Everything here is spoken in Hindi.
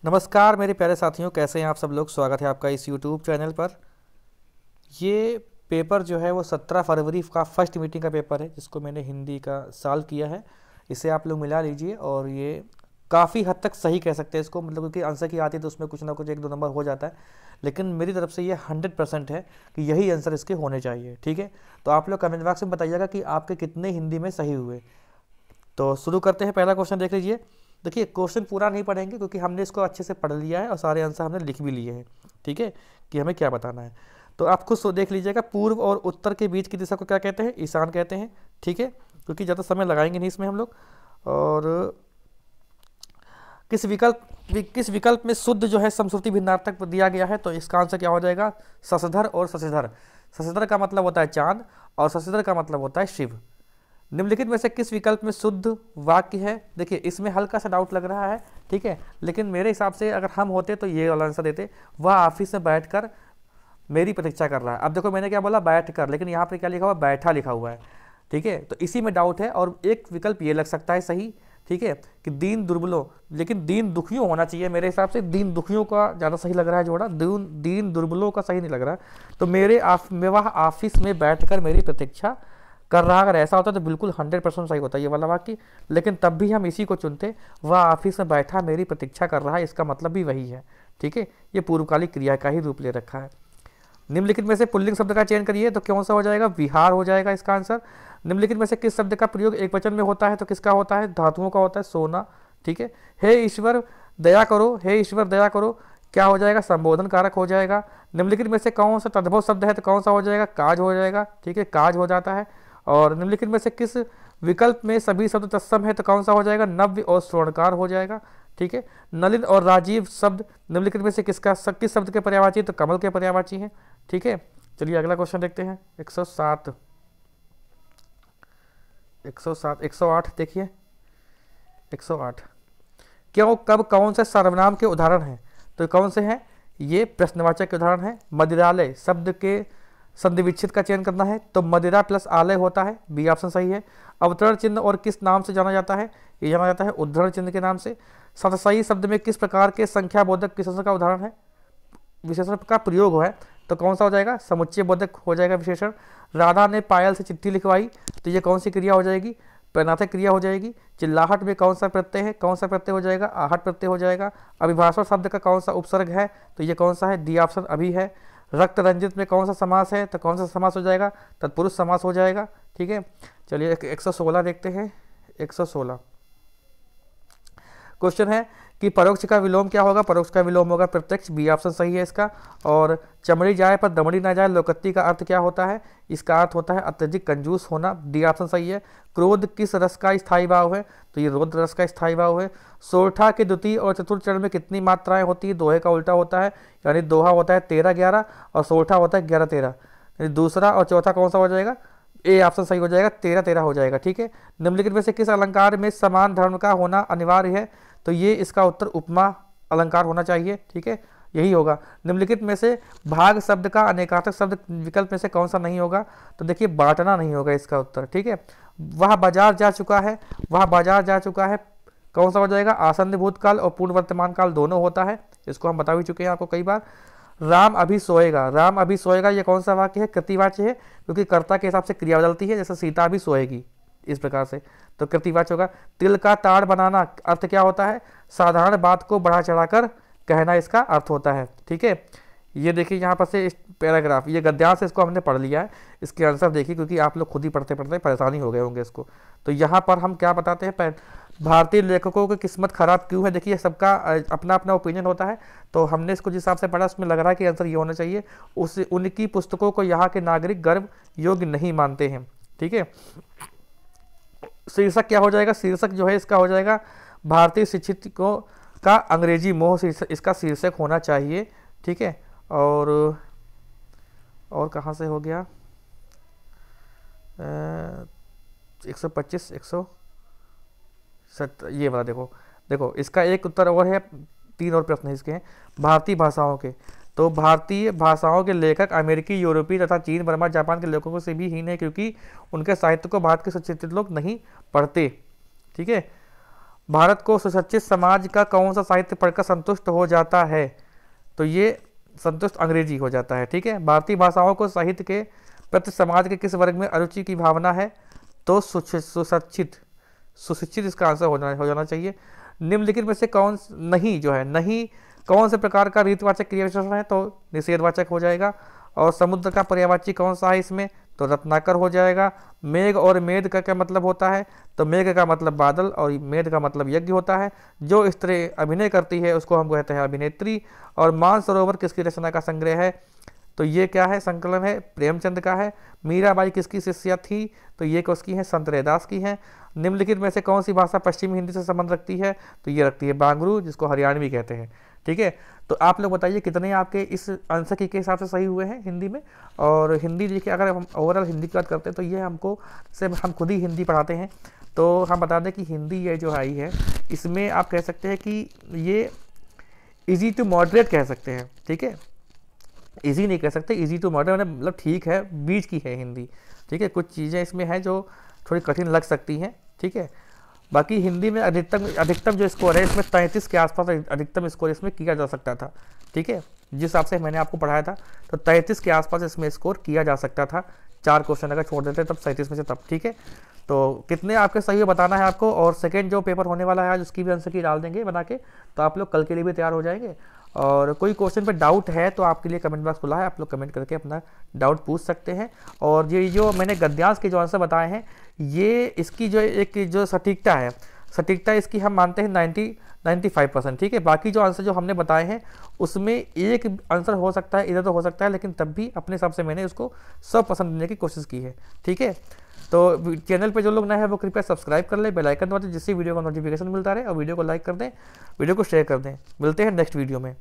नमस्कार मेरे प्यारे साथियों, कैसे हैं आप सब लोग। स्वागत है आपका इस यूट्यूब चैनल पर। ये पेपर जो है वो 17 फरवरी का फर्स्ट मीटिंग का पेपर है, जिसको मैंने हिंदी का सॉल्व किया है। इसे आप लोग मिला लीजिए और ये काफ़ी हद तक सही कह सकते हैं इसको, मतलब क्योंकि आंसर की आती है तो उसमें कुछ ना कुछ एक दो नंबर हो जाता है, लेकिन मेरी तरफ से ये 100% है कि यही आंसर इसके होने चाहिए। ठीक है, तो आप लोग कमेंट बॉक्स में बताइएगा कि आपके कितने हिंदी में सही हुए। तो शुरू करते हैं। पहला क्वेश्चन देख लीजिए। देखिए, क्वेश्चन पूरा नहीं पढ़ेंगे क्योंकि हमने इसको अच्छे से पढ़ लिया है और सारे आंसर हमने लिख भी लिए हैं। ठीक है, कि हमें क्या बताना है। तो आप खुद देख लीजिएगा, पूर्व और उत्तर के बीच की दिशा को क्या कहते हैं? ईशान कहते हैं। ठीक है, क्योंकि ज़्यादा समय लगाएंगे नहीं इसमें हम लोग। और किस विकल्प में शुद्ध जो है समश्रुति भिन्नार्थक दिया गया है? तो इसका आंसर क्या हो जाएगा? शशधर और शशिधर। शशिधर का मतलब होता है चांद और शशिधर का मतलब होता है शिव। निम्नलिखित में से किस विकल्प में शुद्ध वाक्य है? देखिए, इसमें हल्का सा डाउट लग रहा है। ठीक है, लेकिन मेरे हिसाब से अगर हम होते तो ये वाला आंसर देते। वह ऑफिस में बैठकर मेरी प्रतीक्षा कर रहा है। अब देखो, मैंने क्या बोला? बैठ कर, लेकिन यहाँ पे क्या लिखा हुआ? बैठा लिखा हुआ है। ठीक है, तो इसी में डाउट है। और एक विकल्प ये लग सकता है सही। ठीक है, कि दीन दुर्बलों, लेकिन दीन दुखियों होना चाहिए मेरे हिसाब से। दीन दुखियों का ज़्यादा सही लग रहा है जोड़ा, दीन दुर्बलों का सही नहीं लग रहा। तो वह ऑफिस में बैठकर मेरी प्रतीक्षा कर रहा। अगर ऐसा होता तो बिल्कुल 100% सही होता ये वाला वाक्य, लेकिन तब भी हम इसी को चुनते। वह ऑफिस में बैठा मेरी प्रतीक्षा कर रहा है, इसका मतलब भी वही है। ठीक है, ये पूर्वकालिक क्रिया का ही रूप ले रखा है। निम्नलिखित में से पुल्लिंग शब्द का चयन करिए, तो कौन सा हो जाएगा? विहार हो जाएगा इसका आंसर। निम्नलिखित में से किस शब्द का प्रयोग एक वचन में होता है? तो किसका होता है? धातुओं का होता है। सोना। ठीक है, हे ईश्वर दया करो, हे ईश्वर दया करो, क्या हो जाएगा? संबोधन कारक हो जाएगा। निम्नलिखित में से कौन सा तद्भव शब्द है? तो कौन सा हो जाएगा? काज हो जाएगा। ठीक है, काज हो जाता है। और निम्नलिखित में से किस विकल्प में सभी शब्द तत्सम है? तो कौन सा हो जाएगा? नव्य और स्वर्णकार हो जाएगा। ठीक है, नलिन और राजीव शब्द निम्नलिखित में से किस शब्द के पर्यायवाची? तो कमल के पर्यायवाची हैं। ठीक है, चलिए अगला क्वेश्चन देखते हैं। 107 107 108 देखिए। 108 क्यों कब कौन से सर्वनाम के उदाहरण हैं? तो कौन से हैं? ये प्रश्नवाचक के उदाहरण है। मदिरालय शब्द के संधि विच्छेद का चयन करना है, तो मदिरा प्लस आलय होता है। बी ऑप्शन सही है। अवतरण चिन्ह और किस नाम से जाना जाता है? ये जाना जाता है उद्धरण चिन्ह के नाम से। सतसई शब्द में किस प्रकार के संख्या बोधक विशेषण का उदाहरण है? विशेषण का प्रयोग है, तो कौन सा हो जाएगा? समुच्चय बोधक हो जाएगा विशेषण। राधा ने पायल से चिट्ठी लिखवाई, तो ये कौन सी क्रिया हो जाएगी? पैनाथिक क्रिया हो जाएगी। चिल्लाहट में कौन सा प्रत्यय है? कौन सा प्रत्यय हो जाएगा? आहट प्रत्यय हो जाएगा। अभिभाषण शब्द का कौन सा उपसर्ग है? तो ये कौन सा है? डी ऑप्शन अभी है। रक्त रंजित में कौन सा समास है? तो कौन सा समास हो जाएगा? तत्पुरुष समास हो जाएगा। ठीक है, चलिए 116 देखते हैं। 116 क्वेश्चन है कि परोक्ष का विलोम क्या होगा? परोक्ष का विलोम होगा प्रत्यक्ष। बी ऑप्शन सही है इसका। और चमड़ी जाए पर दमड़ी ना जाए, लोकत्ति का अर्थ क्या होता है? इसका अर्थ होता है अत्यधिक कंजूस होना। डी ऑप्शन सही है। क्रोध किस रस का स्थायी भाव है? तो ये रौद्र रस का स्थायी भाव है। सोरठा के द्वितीय और चतुर्थ चरण में कितनी मात्राएं होती है? दोहे का उल्टा होता है, यानी दोहा होता है 13-11 और सोरठा होता है 11-13। यानी दूसरा और चौथा कौन सा हो जाएगा? ए ऑप्शन सही हो जाएगा, 13-13 हो जाएगा। ठीक है, निम्नलिखित में से किस अलंकार में समान धर्म का होना अनिवार्य है? तो ये इसका उत्तर उपमा अलंकार होना चाहिए। ठीक है, यही होगा। निम्नलिखित में से भाग शब्द का अनेकार्थक शब्द विकल्प में से कौन सा नहीं होगा? तो देखिए, बांटना नहीं होगा इसका उत्तर। ठीक है, वह बाजार जा चुका है, वह बाजार जा चुका है, कौन सा हो जाएगा? आसन्न भूतकाल और पूर्ण वर्तमान काल दोनों होता है, इसको हम बता भी चुके हैं आपको कई बार। राम अभी सोएगा, राम अभी सोएगा, ये कौन सा वाक्य है? कृतिवाच्य है, क्योंकि कर्ता के हिसाब से क्रिया बदलती है, जैसे सीता अभी सोएगी, इस प्रकार से, तो कृतिवाच्य होगा। तिल का ताड़ बनाना अर्थ क्या होता है? साधारण बात को बढ़ा चढ़ाकर कहना इसका अर्थ होता है। ठीक है, ये देखिए यहाँ पर से पैराग्राफ, ये गद्यांश से इसको हमने पढ़ लिया है। इसके आंसर देखिए, क्योंकि आप लोग खुद ही पढ़ते पढ़ते परेशानी हो गए होंगे इसको। तो यहाँ पर हम क्या बताते हैं? भारतीय लेखकों की किस्मत खराब क्यों है? देखिए, सबका अपना अपना ओपिनियन होता है। तो हमने इसको जिस हिसाब से पढ़ा, उसमें लग रहा है कि आंसर ये होना चाहिए। उनकी पुस्तकों को यहाँ के नागरिक गर्व योग्य नहीं मानते हैं। ठीक है, शीर्षक क्या हो जाएगा? शीर्षक जो है इसका हो जाएगा भारतीय शिक्षित को का अंग्रेजी मोह, इसका शीर्षक होना चाहिए। ठीक है, और कहाँ से हो गया? 125 107 ये वाला देखो इसका एक उत्तर और है। 3 और प्रश्न इसके हैं। भारतीय भाषाओं के, तो भारतीय भाषाओं के लेखक अमेरिकी, यूरोपीय तथा चीन, बर्मा, जापान के लेखकों से भी हीन है, क्योंकि उनके साहित्य को भारत के शिक्षित लोग नहीं पढ़ते। ठीक है, भारत को सुशिक्षित समाज का कौन सा साहित्य पढ़कर संतुष्ट हो जाता है? तो ये संतुष्ट अंग्रेजी हो जाता है। ठीक है। भारतीय भाषाओं को साहित्य के प्रति समाज के किस वर्ग में अरुचि की भावना है? तो सुशिक्षित, सुशिक्षित इसका आंसर हो जाना चाहिए। निम्नलिखित में से कौन नहीं जो है, नहीं कौन से प्रकार का रीतवाचक क्रिया विशेषण है? तो निषेधवाचक हो जाएगा। और समुद्र का पर्यायवाची कौन सा है इसमें? तो रत्नाकर हो जाएगा। मेघ और मेद का क्या मतलब होता है? तो मेघ का मतलब बादल और मेद का मतलब यज्ञ होता है। जो स्त्री अभिनय करती है उसको हम कहते हैं अभिनेत्री। और मानसरोवर किसकी रचना का संग्रह है? तो ये क्या है? संकलन है, प्रेमचंद का है। मीराबाई किसकी शिष्या थी? तो ये किसकी है? संत रैदास की है। निम्नलिखित में से कौन सी भाषा पश्चिमी हिंदी से संबंध रखती है? तो ये रखती है बांगरू, जिसको हरियाणवी कहते हैं। ठीक है। तो आप लोग बताइए कितने आपके इस आंसर के हिसाब से सही हुए हैं हिंदी में। और हिंदी देखिए, अगर हम ओवरऑल हिंदी की बात करते हैं तो ये हमको से हम खुद ही हिंदी पढ़ाते हैं, तो हम बता दें कि हिंदी ये जो आई है इसमें आप कह सकते हैं कि ये इजी टू मॉडरेट कह सकते हैं। ठीक है। इजी नहीं कह सकते, इजी टू मॉडरेट मतलब ठीक है, बीच की है हिंदी। ठीक है। कुछ चीज़ें इसमें हैं जो थोड़ी कठिन लग सकती हैं। ठीक है। बाकी हिंदी में अधिकतम जो स्कोर है इसमें 33 के आसपास अधिकतम स्कोर इसमें किया जा सकता था। ठीक है। जिस हिसाब से मैंने आपको पढ़ाया था तो 33 के आसपास इसमें स्कोर किया जा सकता था। 4 क्वेश्चन अगर छोड़ देते तब 37 में से तब। ठीक है। तो कितने आपके सही बताना है आपको। और सेकेंड जो पेपर होने वाला है आज उसकी भी आंसर की डाल देंगे बना के, तो आप लोग कल के लिए भी तैयार हो जाएंगे। और कोई क्वेश्चन पे डाउट है तो आपके लिए कमेंट बॉक्स खुला है, आप लोग कमेंट करके अपना डाउट पूछ सकते हैं। और ये जो मैंने गद्यांश के जो आंसर बताए हैं, ये इसकी जो एक जो सटीकता है, सटीकता इसकी हम मानते हैं 95%। ठीक है। बाकी जो आंसर जो हमने बताए हैं उसमें एक आंसर हो सकता है, इधर तो हो सकता है, लेकिन तब भी अपने हिसाब से मैंने उसको 100% देने की कोशिश की है। ठीक है। तो चैनल पे जो लोग नए हैं वो कृपया सब्सक्राइब कर ले, बेल आइकन दबा दें, जिससे वीडियो का नोटिफिकेशन मिलता रहे। और वीडियो को लाइक कर दें, वीडियो को शेयर कर दें। मिलते हैं नेक्स्ट वीडियो में।